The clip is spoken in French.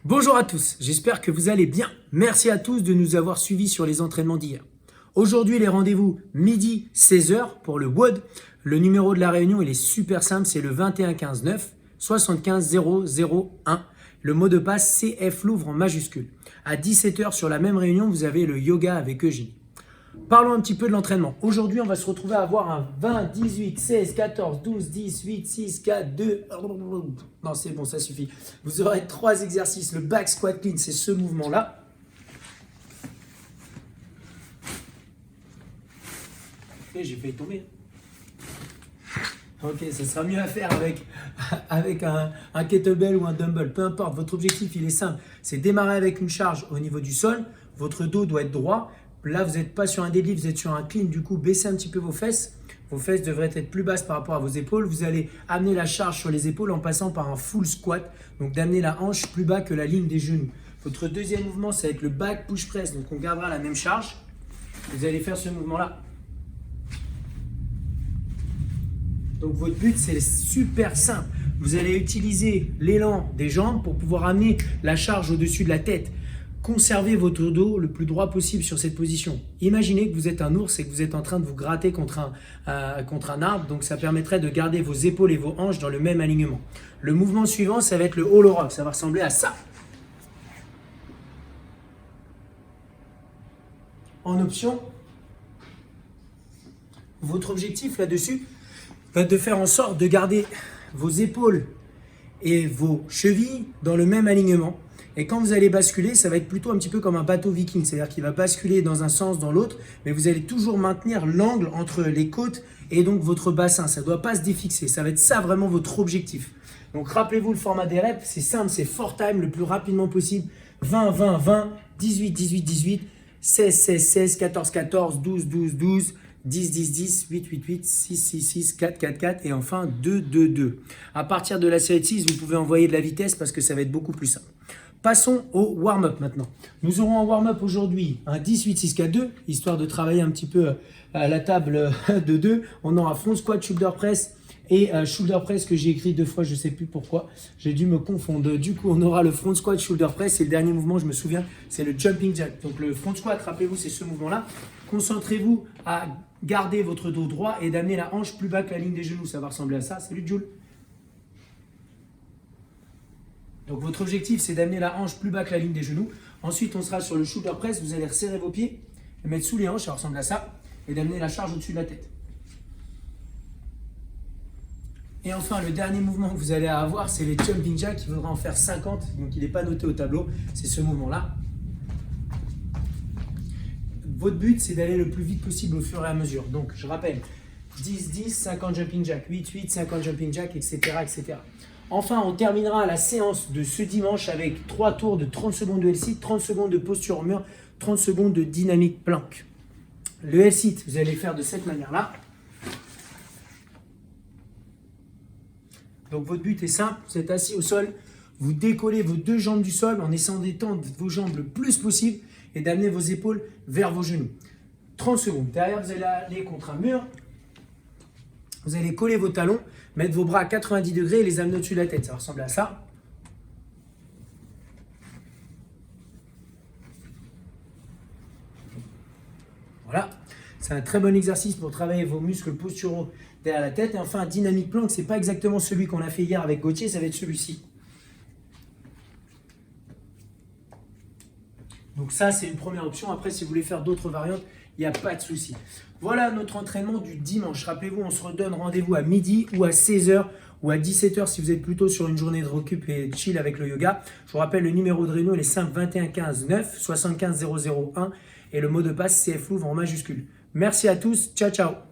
Bonjour à tous, j'espère que vous allez bien. Merci à tous de nous avoir suivis sur les entraînements d'hier. Aujourd'hui, les rendez-vous midi 16h pour le WOD. Le numéro de la réunion, il est super simple, c'est le 21 15 9 75 001. Le mot de passe CF Louvre en majuscule. À 17h sur la même réunion, vous avez le yoga avec Eugénie. Parlons un petit peu de l'entraînement. Aujourd'hui, on va se retrouver à avoir un 20, 18, 16, 14, 12, 10, 8, 6, 4, 2... Non, c'est bon, ça suffit. Vous aurez 3 exercices. Le back squat clean, c'est ce mouvement-là. Et j'ai failli tomber. Ok, ça sera mieux à faire avec un kettlebell ou un dumbbell. Peu importe, votre objectif, il est simple. C'est démarrer avec une charge au niveau du sol. Votre dos doit être droit. Là, vous n'êtes pas sur un deadlift, vous êtes sur un clean. Du coup, baissez un petit peu vos fesses. Vos fesses devraient être plus basses par rapport à vos épaules. Vous allez amener la charge sur les épaules en passant par un full squat. Donc, d'amener la hanche plus bas que la ligne des genoux. Votre deuxième mouvement, ça va être le back push press. Donc, on gardera la même charge. Vous allez faire ce mouvement-là. Donc, votre but, c'est super simple. Vous allez utiliser l'élan des jambes pour pouvoir amener la charge au-dessus de la tête. Conservez votre dos le plus droit possible sur cette position. Imaginez que vous êtes un ours et que vous êtes en train de vous gratter contre un arbre. Donc, ça permettrait de garder vos épaules et vos hanches dans le même alignement. Le mouvement suivant, ça va être le hollow rock. Ça va ressembler à ça. En option, votre objectif là-dessus va être de faire en sorte de garder vos épaules et vos chevilles dans le même alignement. Et quand vous allez basculer, ça va être plutôt un petit peu comme un bateau viking, c'est-à-dire qu'il va basculer dans un sens, dans l'autre, mais vous allez toujours maintenir l'angle entre les côtes et donc votre bassin. Ça ne doit pas se défixer, ça va être ça vraiment votre objectif. Donc rappelez-vous le format des reps, c'est simple, c'est 4 time le plus rapidement possible. 20, 20, 20, 18, 18, 18, 16, 16, 16, 14, 14, 12, 12, 12, 10, 10, 10, 8, 8, 8, 6, 6, 6, 4, 4, 4 et enfin 2, 2, 2. À partir de la série de 6, vous pouvez envoyer de la vitesse parce que ça va être beaucoup plus simple. Passons au warm-up maintenant. Nous aurons en warm-up aujourd'hui un 18-6-4-2, histoire de travailler un petit peu à la table de 2. On aura front squat, shoulder press et shoulder press que j'ai écrit 2 fois, je ne sais plus pourquoi. J'ai dû me confondre. Du coup, on aura le front squat, shoulder press et le dernier mouvement, je me souviens, c'est le jumping jack. Donc le front squat, rappelez-vous, c'est ce mouvement-là. Concentrez-vous à garder votre dos droit et d'amener la hanche plus bas que la ligne des genoux. Ça va ressembler à ça. Salut Jules. Donc votre objectif, c'est d'amener la hanche plus bas que la ligne des genoux. Ensuite, on sera sur le shoulder press. Vous allez resserrer vos pieds, les mettre sous les hanches, ça ressemble à ça, et d'amener la charge au-dessus de la tête. Et enfin, le dernier mouvement que vous allez avoir, c'est les jumping jacks. Il faudra en faire 50, donc il n'est pas noté au tableau. C'est ce mouvement-là. Votre but, c'est d'aller le plus vite possible au fur et à mesure. Donc, je rappelle, 10, 10, 50 jumping jacks, 8, 8, 50 jumping jacks, etc., etc. Enfin, on terminera la séance de ce dimanche avec 3 tours de 30 secondes de L-sit, 30 secondes de posture au mur, 30 secondes de dynamique plank. Le L-sit, vous allez faire de cette manière-là. Donc, votre but est simple, vous êtes assis au sol, vous décollez vos 2 jambes du sol en essayant d'étendre vos jambes le plus possible et d'amener vos épaules vers vos genoux. 30 secondes. Derrière, vous allez aller contre un mur. Vous allez coller vos talons, mettre vos bras à 90 degrés et les amener au-dessus de la tête. Ça ressemble à ça. Voilà. C'est un très bon exercice pour travailler vos muscles posturaux derrière la tête. Et enfin, un dynamic plank, ce n'est pas exactement celui qu'on a fait hier avec Gauthier, ça va être celui-ci. Donc ça, c'est une première option. Après, si vous voulez faire d'autres variantes, il n'y a pas de souci. Voilà notre entraînement du dimanche. Rappelez-vous, on se redonne rendez-vous à midi ou à 16h ou à 17h si vous êtes plutôt sur une journée de récup et de chill avec le yoga. Je vous rappelle, le numéro de réunion, il est 5 21 15 9 75 001 et le mot de passe CF Louvre en majuscule. Merci à tous. Ciao, ciao.